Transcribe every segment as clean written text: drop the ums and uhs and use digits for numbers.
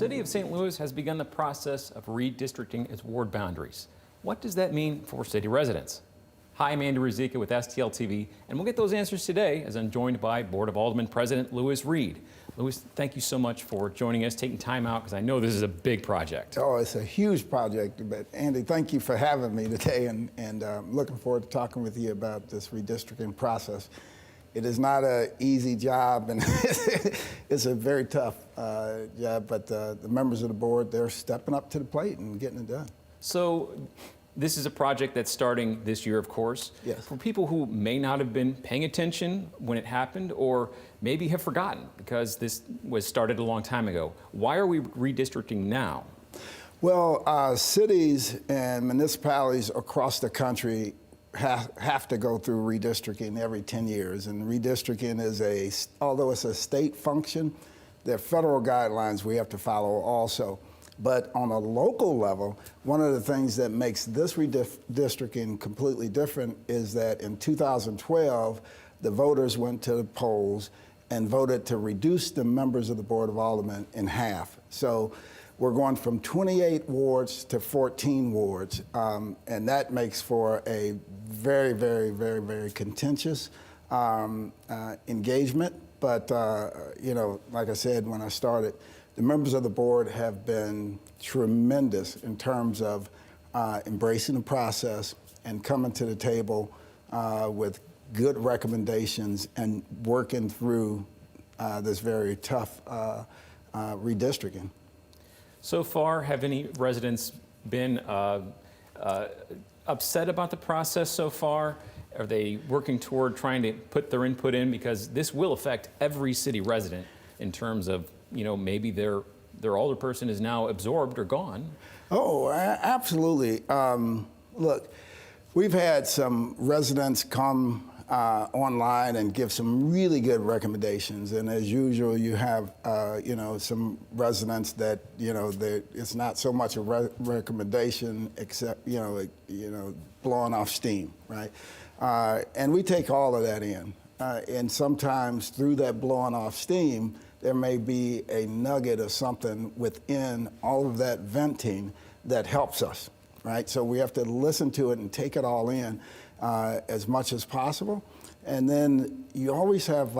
City of St. Louis has begun the process of redistricting its ward boundaries. What does that mean for city residents? Hi, I'm Andy Ruzicka with STL TV, and we'll get those answers today as I'm joined by Board of Aldermen President Louis Reed. Louis, thank you so much for joining us, taking time out, because I know this is a big project. Oh, it's a huge project, but Andy, thank you for having me today, and looking forward to talking with you about this redistricting process. It is not an easy job, and it's a very tough job, but the members of the board, they're stepping up to the plate and getting it done. So this is a project that's starting this year, of course. Yes. For people who may not have been paying attention when it happened, or maybe have forgotten because this was started a long time ago, why are we redistricting now? Well, cities and municipalities across the country have to go through redistricting every 10 years. And redistricting is although it's a state function, there are federal guidelines we have to follow also. But on a local level, one of the things that makes this redistricting completely different is that in 2012, the voters went to the polls and voted to reduce the members of the Board of Aldermen in half. So we're going from 28 wards to 14 wards, and that makes for a very, very, very, very contentious engagement. But, you know, like I said when I started, the members of the board have been tremendous in terms of embracing the process and coming to the table with good recommendations and working through this very tough redistricting. So far, have any residents been upset about the process so far? Are they working toward trying to put their input in? Because this will affect every city resident in terms of, you know, maybe their older person is now absorbed or gone. Oh, absolutely. Look, we've had some residents come online and give some really good recommendations, and as usual, you have you know, some residents that, you know, it's not so much a recommendation except you know blowing off steam, right? And we take all of that in, and sometimes through that blowing off steam, there may be a nugget of something within all of that venting that helps us, right? So we have to listen to it and take it all in as much as possible. And then you always have,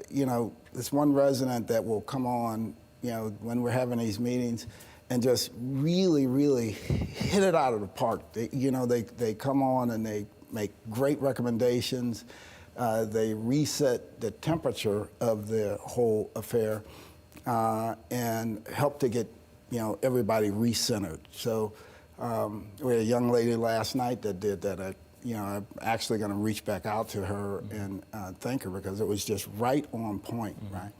you know, this one resident that will come on, you know, when we're having these meetings and just really, really hit it out of the park. They come on and they make great recommendations. They reset the temperature of the whole affair and help to get, you know, everybody recentered. So we had a young lady last night that did that. You know, I'm actually going to reach back out to her and thank her because it was just right on point, right?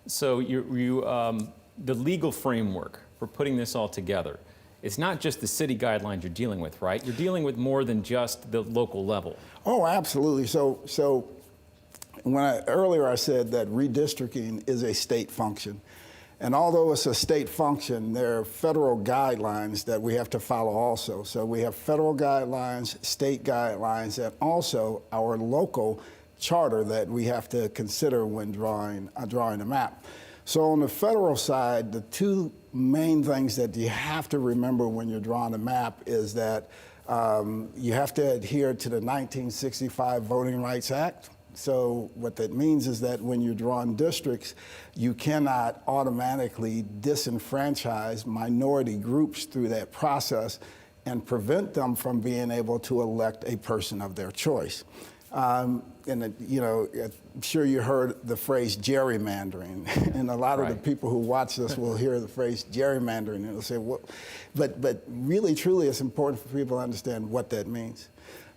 So the legal framework for putting this all together, it's not just the city guidelines you're dealing with, right? You're dealing with more than just the local level. Oh, absolutely. So earlier I said that redistricting is a state function. And although it's a state function, there are federal guidelines that we have to follow also. So we have federal guidelines, state guidelines, and also our local charter that we have to consider when drawing a map. So on the federal side, the two main things that you have to remember when you're drawing a map is that you have to adhere to the 1965 Voting Rights Act. So what that means is that when you're drawing districts, you cannot automatically disenfranchise minority groups through that process and prevent them from being able to elect a person of their choice. And you know, I'm sure you heard the phrase gerrymandering, and a lot of the people who watch this will hear the phrase gerrymandering and they'll say, "What?" But really, truly, it's important for people to understand what that means.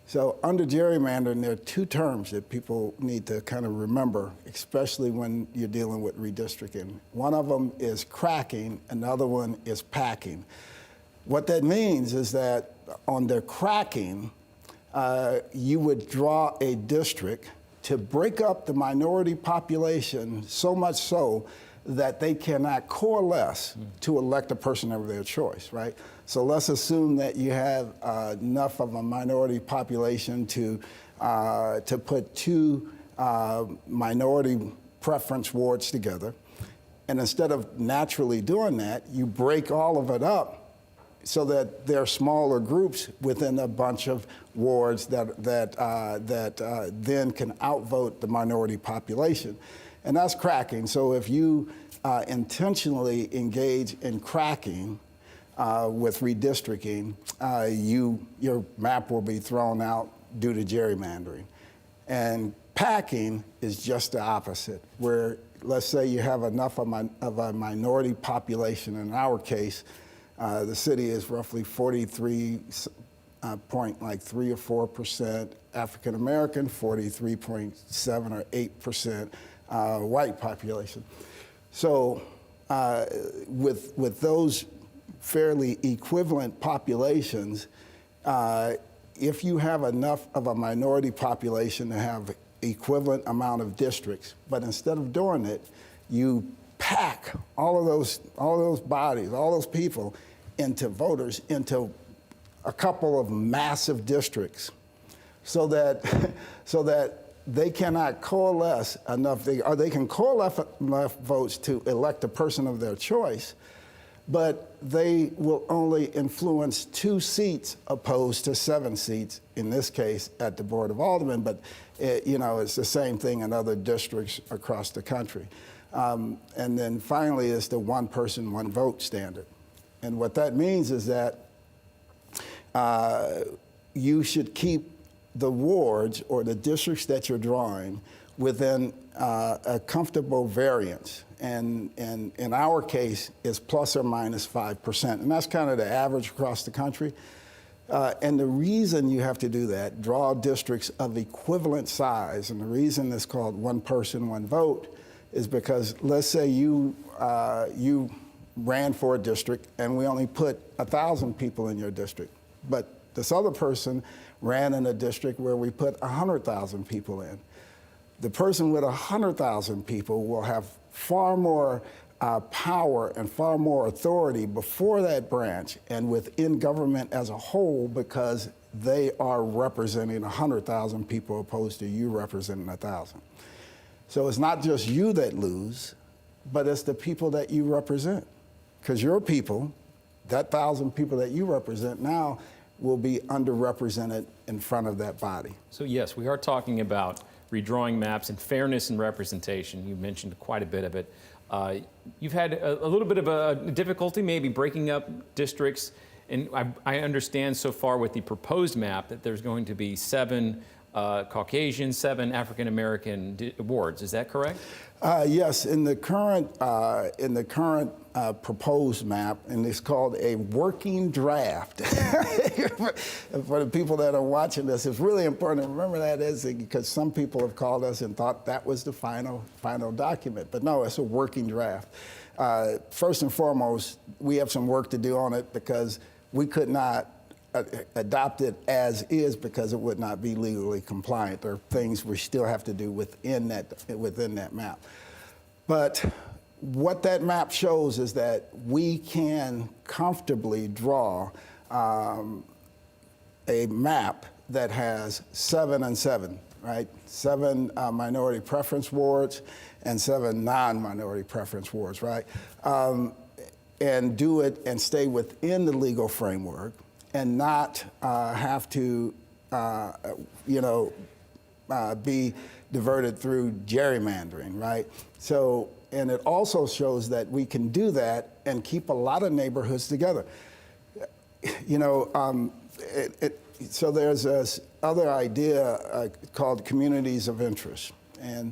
So under gerrymandering, there are two terms that people need to kind of remember, especially when you're dealing with redistricting. One of them is cracking, another one is packing. What that means is that on the cracking, you would draw a district to break up the minority population so much so that they cannot coalesce to elect a person of their choice, right? So let's assume that you have enough of a minority population to put two minority preference wards together. And instead of naturally doing that, you break all of it up so that there are smaller groups within a bunch of wards that then can outvote the minority population. And that's cracking. So if you intentionally engage in cracking with redistricting, your map will be thrown out due to gerrymandering. And packing is just the opposite, where let's say you have enough of a minority population. In our case, the city is roughly 43.3 or 4% African American, 43.7 or 8% white population. So with those fairly equivalent populations, if you have enough of a minority population to have equivalent amount of districts, but instead of doing it, you pack all of those bodies, all those people into voters into a couple of massive districts, so that they cannot coalesce enough, or they can coalesce enough votes to elect a person of their choice, but they will only influence 2 seats opposed to 7 seats, in this case at the Board of Aldermen, but it's the same thing in other districts across the country. And then finally is the one person, one vote standard. And what that means is that you should keep the wards or the districts that you're drawing within a comfortable variance. And in our case, it's plus or minus 5%. And that's kind of the average across the country. And the reason you have to do that, draw districts of equivalent size, and the reason it's called one person, one vote, is because let's say you ran for a district and we only put 1,000 people in your district, but this other person ran in a district where we put 100,000 people in. The person with 100,000 people will have far more power and far more authority before that branch and within government as a whole, because they are representing 100,000 people opposed to you representing 1,000. So it's not just you that lose, but it's the people that you represent. Because your people, that 1,000 people that you represent now, will be underrepresented in front of that body. So yes, we are talking about redrawing maps and fairness and representation. You mentioned quite a bit of it. You've had a little bit of a difficulty maybe breaking up districts, and I understand so far with the proposed map that there's going to be 7 Caucasian, 7 African American wards. Is that correct? Yes, in the current proposed map, and it's called a working draft. For the people that are watching this, it's really important to remember that, is because some people have called us and thought that was the final document, but no, it's a working draft. First and foremost, we have some work to do on it because we could not adopt it as is because it would not be legally compliant. There are things we still have to do within that map. But what that map shows is that we can comfortably draw a map that has 7 and 7, right? 7 minority preference wards and 7 non-minority preference wards, right? And do it and stay within the legal framework and not have to, be diverted through gerrymandering, right? So, and it also shows that we can do that and keep a lot of neighborhoods together. So there's this other idea called communities of interest. And,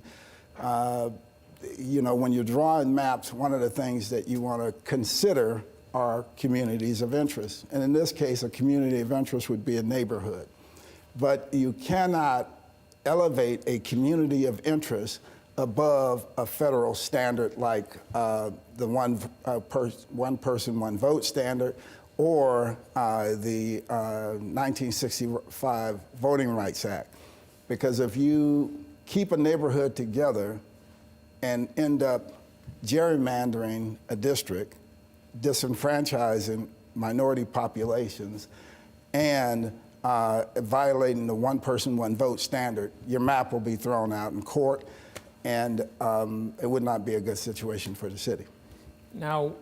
when you're drawing maps, one of the things that you want to consider are communities of interest. And in this case, a community of interest would be a neighborhood. But you cannot elevate a community of interest above a federal standard like the one person, one vote standard, or the 1965 Voting Rights Act. Because if you keep a neighborhood together and end up gerrymandering a district, disenfranchising minority populations, and violating the one person, one vote standard, your map will be thrown out in court. and it would not be a good situation for the city. Now,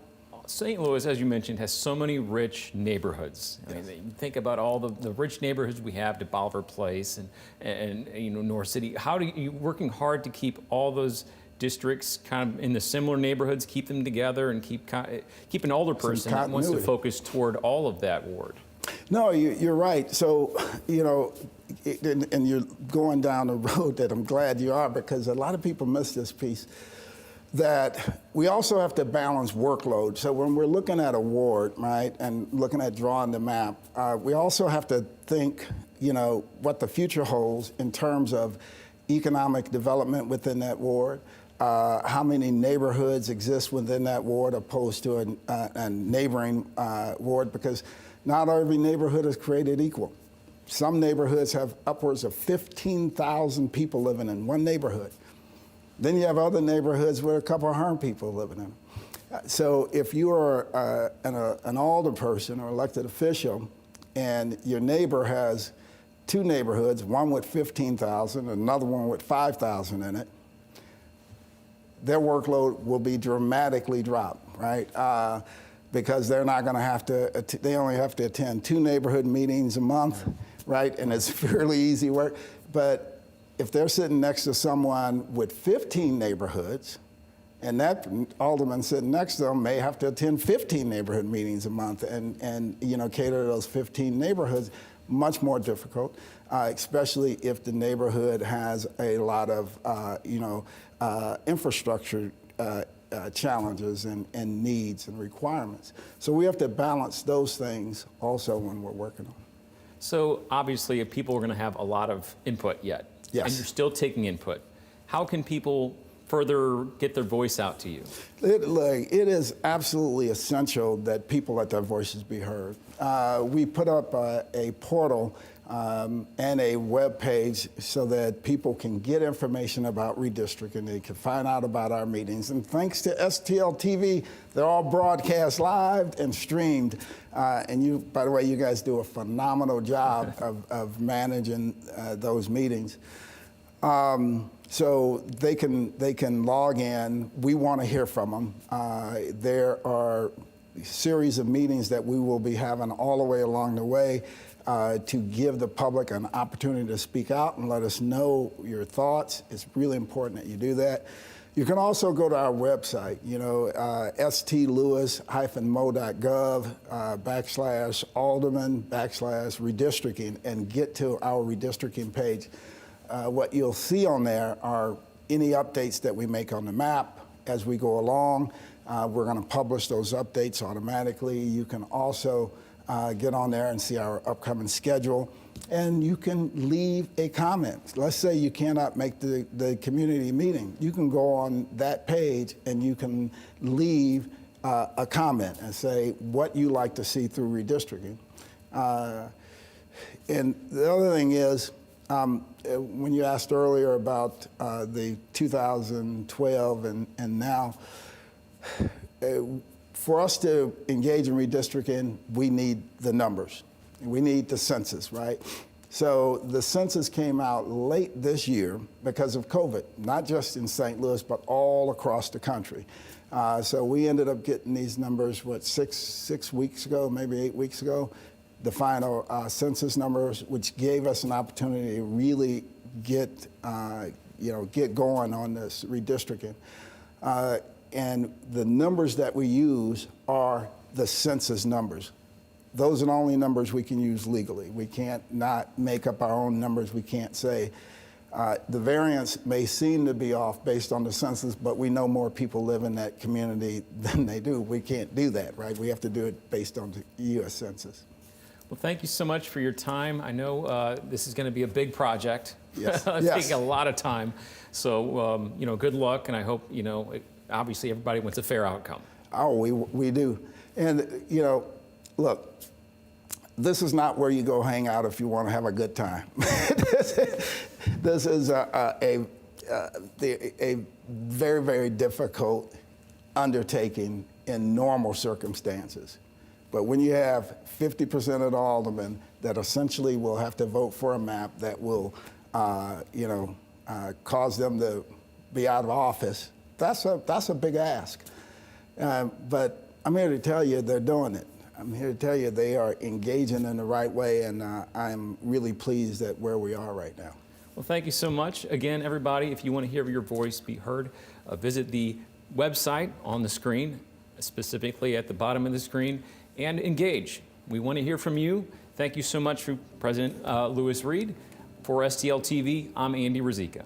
St. Louis, as you mentioned, has so many rich neighborhoods. I mean, you think about all the rich neighborhoods we have, to Bolivar Place and North City. How do you working hard to keep all those districts kind of in the similar neighborhoods, keep them together, and keep an older person that wants to focus toward all of that ward? No, you're right. So, and you're going down a road that I'm glad you are, because a lot of people miss this piece, that we also have to balance workload. So when we're looking at a ward, right, and looking at drawing the map, we also have to think, what the future holds in terms of economic development within that ward, how many neighborhoods exist within that ward opposed to a neighboring ward, because not every neighborhood is created equal. Some neighborhoods have upwards of 15,000 people living in one neighborhood. Then you have other neighborhoods where a couple of 100 people living in them. So if you are an alderperson or elected official, and your neighbor has two neighborhoods, one with 15,000, another one with 5,000 in it, their workload will be dramatically dropped, right? Because they're not going to have to, they only have to attend 2 neighborhood meetings a month, right? And it's fairly easy work. But if they're sitting next to someone with 15 neighborhoods, and that alderman sitting next to them may have to attend 15 neighborhood meetings a month and cater to those 15 neighborhoods, much more difficult, especially if the neighborhood has a lot of, infrastructure challenges and needs and requirements. So we have to balance those things also when we're working on. So obviously, if people are going to have a lot of input yet, yes, and you're still taking input, how can people further get their voice out to you? It is absolutely essential that people let their voices be heard. We put up a portal and a web page so that people can get information about redistricting. They can find out about our meetings. And thanks to STL TV, they're all broadcast live and streamed. And you, by the way, you guys do a phenomenal job of managing those meetings. So they can log in. We want to hear from them. There are a series of meetings that we will be having all the way along the way to give the public an opportunity to speak out and let us know your thoughts. It's really important that you do that. You can also go to our website, stlewis-mo.gov / alderman / redistricting, and get to our redistricting page. What you'll see on there are any updates that we make on the map as we go along. We're going to publish those updates automatically. You can also get on there and see our upcoming schedule, and you can leave a comment. Let's say you cannot make the community meeting. You can go on that page and you can leave a comment and say what you like to see through redistricting. And the other thing is, when you asked earlier about the 2012 and now, for us to engage in redistricting, we need the numbers. We need the census, right? So the census came out late this year because of COVID, not just in St. Louis, but all across the country. So we ended up getting these numbers, six weeks ago, maybe 8 weeks ago, the final census numbers, which gave us an opportunity to really get going on this redistricting. And the numbers that we use are the census numbers. Those are the only numbers we can use legally. We can't not make up our own numbers. We can't say the variance may seem to be off based on the census, but we know more people live in that community than they do. We can't do that, right? We have to do it based on the U.S. Census. Well, thank you so much for your time. I know this is going to be a big project. Yes. Taking a lot of time. So, good luck, and I hope, obviously everybody wants a fair outcome. Oh, we do. And, look, this is not where you go hang out if you want to have a good time. This is a very, very difficult undertaking in normal circumstances. But when you have 50% of the aldermen that essentially will have to vote for a map that will, cause them to be out of office. That's a big ask. But I'm here to tell you they're doing it. I'm here to tell you they are engaging in the right way, and I'm really pleased at where we are right now. Well, thank you so much. Again, everybody, if you want to hear your voice be heard, visit the website on the screen, specifically at the bottom of the screen, and engage. We want to hear from you. Thank you so much, President Lewis Reed. For STL TV, I'm Andy Rizika.